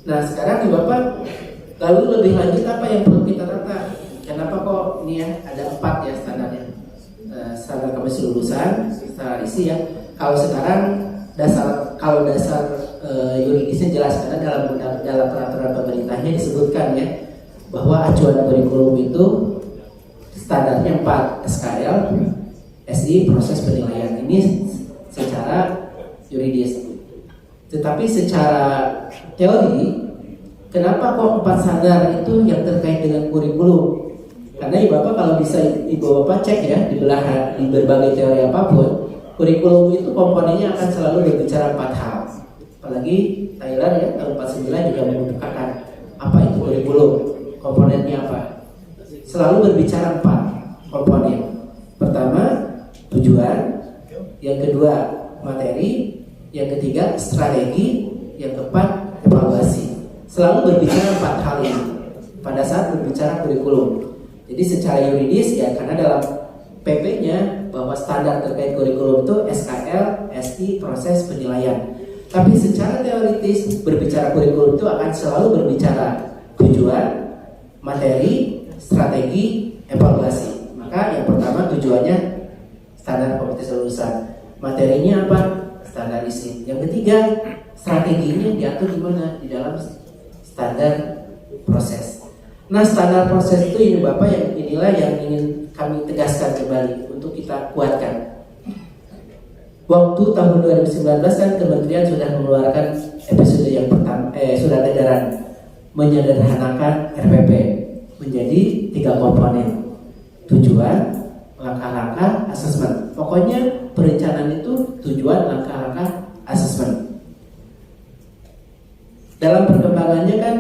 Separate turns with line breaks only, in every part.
Nah sekarang nih Bapak, lalu lebih lanjut apa yang perlu kita tata? Kenapa kok ini ya ada 4 ya standarnya? Standar kompetensi lulusan, standar isi ya. Kalau sekarang kalau dasar yuridisnya jelas, karena dalam peraturan pemerintahnya disebutkan ya bahwa acuan kurikulum itu standarnya 4, SKL, SI, proses penilaian. Ini secara yuridis. Tetapi secara teori, kenapa kok 4 standar itu yang terkait dengan kurikulum? Karena Bapak kalau bisa Ibu Bapak cek ya di berbagai teori apapun, kurikulum itu komponennya akan selalu berbicara 4 hal. Apalagi Thailand ya tahun 49 juga mengemukakan apa itu kurikulum, komponennya apa. Selalu berbicara 4 komponen. Pertama tujuan, yang kedua materi, yang ketiga strategi, yang keempat evaluasi. Selalu berbicara 4 hal ini pada saat berbicara kurikulum. Jadi secara yuridis ya, karena dalam PP-nya bahwa standar terkait kurikulum itu SKL, SI, proses penilaian. Tapi secara teoritis berbicara kurikulum itu akan selalu berbicara tujuan, materi, strategi, evaluasi. Maka yang pertama tujuannya standar kompetensi lulusan. Materinya apa? Standar isi. Yang ketiga, strateginya diatur di mana? Di dalam standar proses. Nah, standar proses itu ini Bapak inilah yang ingin kami tegaskan kembali untuk kita kuatkan. Waktu tahun 2019 kan Kementerian sudah mengeluarkan episode yang pertama, surat edaran menyederhanakan RPP menjadi 3 komponen: tujuan, langkah-langkah, asesmen. Pokoknya perencanaan itu tujuan, langkah-langkah, asesmen. Dalam perkembangannya kan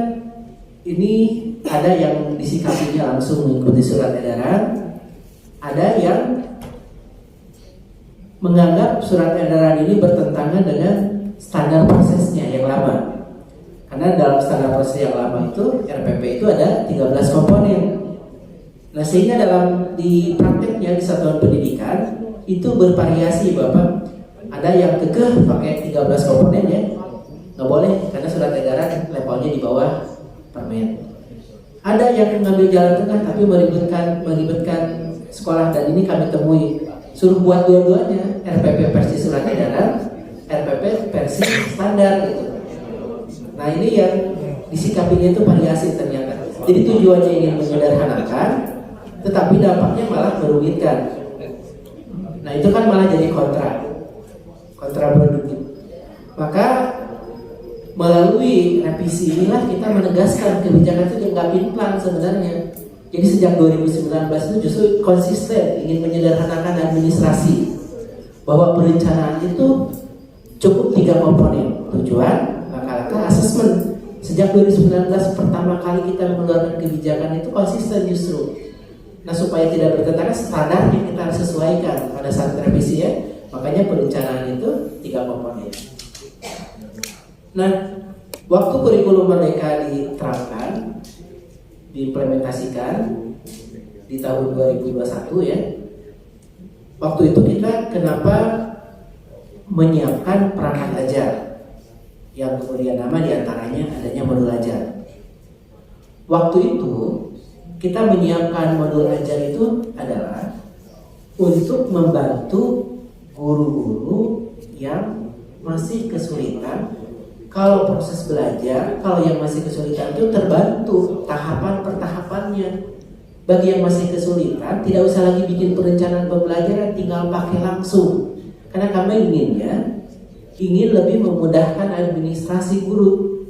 ini ada yang disikapinya langsung mengikuti surat edaran, ada yang menganggap surat edaran ini bertentangan dengan standar prosesnya yang lama. Karena dalam standar proses yang lama itu RPP itu ada 13 komponen. Nah sehingga di prakteknya di satuan pendidikan itu bervariasi Bapak. Ada yang kekeh pakai 13 komponen ya, nggak boleh karena surat edaran levelnya di bawah Permen. Ada yang mengambil jalan tengah tapi meribetkan sekolah, dan ini kami temui. Suruh buat dua-duanya, RPP versi surat edaran, RPP versi standar gitu. Nah ini yang disikapinya itu variasi ternyata. Jadi tujuannya ingin menyederhanakan, tetapi dampaknya malah merugikan. Nah itu kan malah jadi kontraproduktif. Maka melalui revisi inilah kita menegaskan kebijakan itu nggak pinplang sebenarnya. Jadi sejak 2019 itu justru konsisten ingin menyederhanakan administrasi, bahwa perencanaan itu cukup 3 komponen: tujuan, langkah-langkah, asesmen. Sejak 2019 pertama kali kita mengeluarkan kebijakan itu konsisten justru. Nah supaya tidak bertentangan, standarnya kita harus sesuaikan pada saat revisi ya. Makanya perencanaan itu 3 komponen. Nah, waktu kurikulum Merdeka diterapkan, diimplementasikan di tahun 2021 ya. Waktu itu kita kenapa menyiapkan perangkat ajar yang kemudian nama diantaranya adanya modul ajar. Waktu itu kita menyiapkan modul ajar itu adalah untuk membantu guru-guru yang masih kesulitan. Kalau proses belajar, kalau yang masih kesulitan itu terbantu tahapan per tahapannya. Bagi yang masih kesulitan, tidak usah lagi bikin perencanaan pembelajaran, tinggal pakai langsung. Karena kami ingin lebih memudahkan administrasi guru.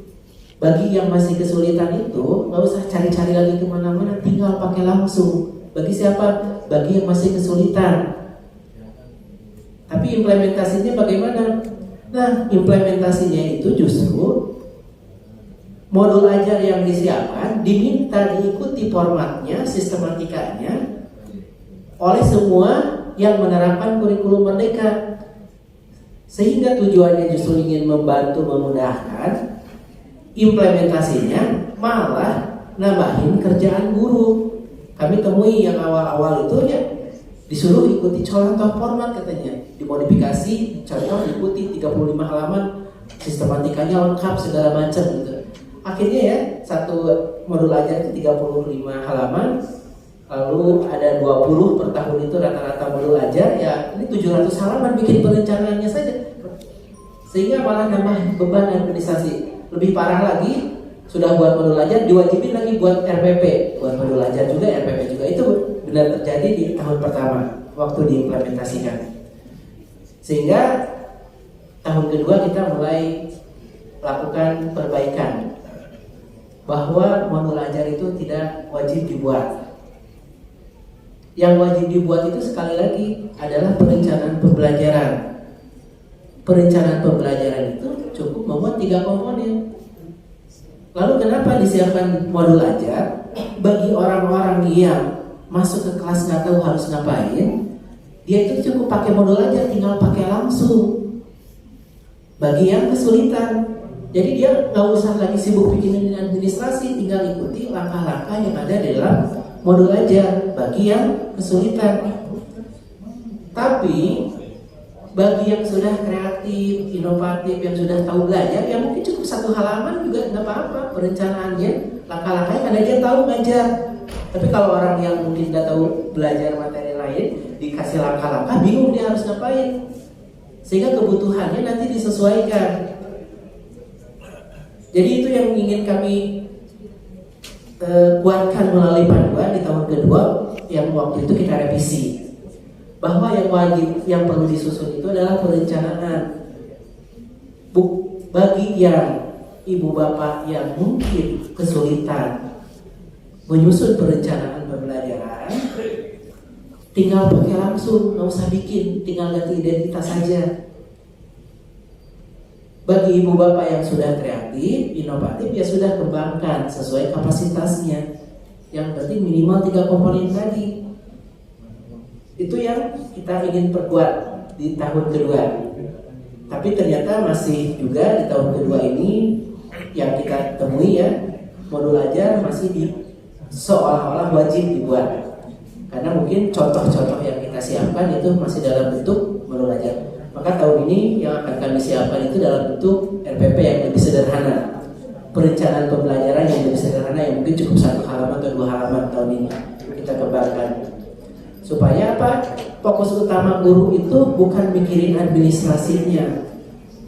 Bagi yang masih kesulitan itu, nggak usah cari-cari lagi kemana-mana, tinggal pakai langsung. Bagi siapa? Bagi yang masih kesulitan. Tapi implementasinya bagaimana? Nah, implementasinya itu justru modul ajar yang disiapkan diminta diikuti formatnya, sistematikanya oleh semua yang menerapkan kurikulum Merdeka. Sehingga tujuannya justru ingin membantu memudahkan, implementasinya malah nambahin kerjaan guru. Kami temui yang awal-awal itu ya disuruh ikuti contoh format katanya, dimodifikasi, contoh ikuti 35 halaman, sistematikanya lengkap segala macam gitu. akhirnya ya satu modul ajar itu 35 halaman, lalu ada 20 per tahun itu rata-rata modul ajar, ya ini 700 halaman bikin perencanaannya saja, sehingga malah nambah beban administrasi. Lebih parah lagi, sudah buat modul ajar diwajibin lagi buat RPP, buat modul ajar juga, RPP juga. Itu benar terjadi di tahun pertama waktu diimplementasikan, sehingga tahun kedua kita mulai lakukan perbaikan bahwa modul ajar itu tidak wajib dibuat. Yang wajib dibuat itu sekali lagi adalah perencanaan pembelajaran. Perencanaan pembelajaran itu cukup membuat 3 komponen. Lalu kenapa disiapkan modul ajar? Bagi orang-orang yang masuk ke kelas nggak tahu harus ngapain, dia itu cukup pakai modul ajar, tinggal pakai langsung. Bagi yang kesulitan, jadi dia nggak usah lagi sibuk bikin administrasi, tinggal ikuti langkah-langkah yang ada di dalam modul ajar. Bagi yang kesulitan, tapi bagi yang sudah kreatif, inovatif, yang sudah tahu belajar, ya mungkin cukup 1 halaman juga nggak apa-apa perencanaannya, langkah-langkahnya, karena dia tahu ngajar. Tapi kalau orang yang mungkin nggak tahu belajar materi lain, dikasih langkah-langkah, bingung dia harus ngapain, sehingga kebutuhannya nanti disesuaikan. Jadi itu yang ingin kami kuatkan melalui panduan di tahun kedua yang waktu itu kita revisi, bahwa yang wajib, yang perlu disusun itu adalah perencanaan. Bagi yang ibu bapak yang mungkin kesulitan menyusun perencanaan pembelajaran, tinggal pakai langsung, nggak usah bikin, tinggal ganti identitas saja. Bagi ibu bapak yang sudah kreatif, inovatif, ya sudah kembangkan sesuai kapasitasnya. Yang penting minimal 3 komponen tadi. Itu yang kita ingin perkuat di tahun kedua. Tapi ternyata masih juga di tahun kedua ini yang kita temui ya, modul ajar masih seolah-olah wajib dibuat. Karena mungkin contoh-contoh yang kita siapkan itu masih dalam bentuk modul ajar. Maka tahun ini yang akan kami siapkan itu dalam bentuk RPP yang lebih sederhana, perencanaan pembelajaran yang lebih sederhana, yang mungkin cukup 1 halaman atau 2 halaman tahun ini kita kembangkan. Supaya apa? Fokus utama guru itu bukan mikirin administrasinya,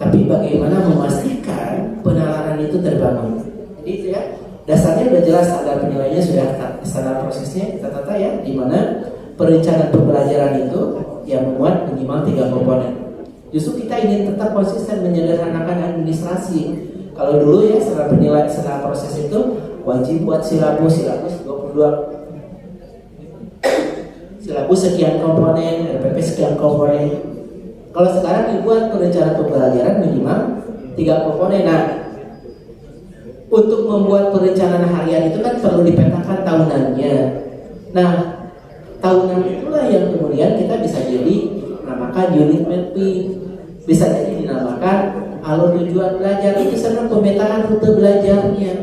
tapi bagaimana memastikan penalaran itu terbangun. Jadi itu ya, dasarnya sudah jelas, standar penilaiannya sudah, standar prosesnya kita tata ya, di mana perencanaan pembelajaran itu yang memuat minimal 3 komponen. Justru kita ingin tetap konsisten menyederhanakan administrasi. Kalau dulu ya setelah penilaian, setelah proses itu wajib buat silabus 22 silabus sekian komponen, RPP sekian komponen. Kalau sekarang dibuat perencanaan pembelajaran minimal 3 komponen. Nah, untuk membuat perencanaan harian itu kan perlu dipetakan tahunannya. Nah, tahunan itulah yang kemudian kita bisa jadi namakan unit mapping, bisa jadi dinamakan alur tujuan belajar, itu serta pemetaan rute belajarnya.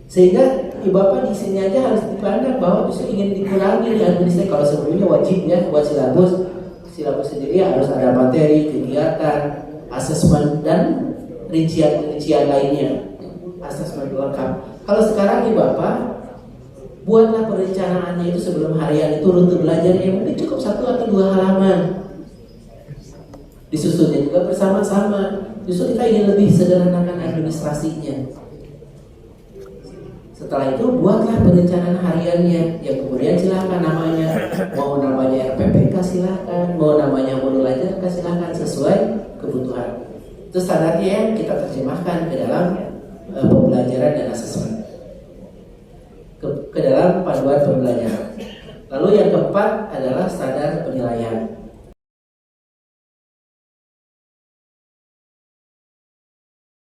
Sehingga ibu bapak di sini aja harus dipandang bahwa bisa ingin dikurangi di administrasi. Kalau sebelumnya wajib ya buat silabus sendiri harus ada materi, kegiatan, asesmen dan rincian lainnya, asesmen lengkap. Kalau sekarang ibu bapak buatlah perencanaannya itu sebelum harian itu rute belajar yang mungkin cukup 1 atau 2 halaman. Disusunnya juga bersama-sama. Justru kita ingin lebih sederhanakan administrasinya. Setelah itu buatlah perencanaan hariannya, yang kemudian silahkan namanya, mau namanya RPPK silahkan, mau namanya modul ajar silahkan, sesuai kebutuhan. Itu standarnya yang kita terjemahkan ke dalam pembelajaran dan asesmen, ke dalam panduan pembelajaran. Lalu yang keempat adalah standar penilaian.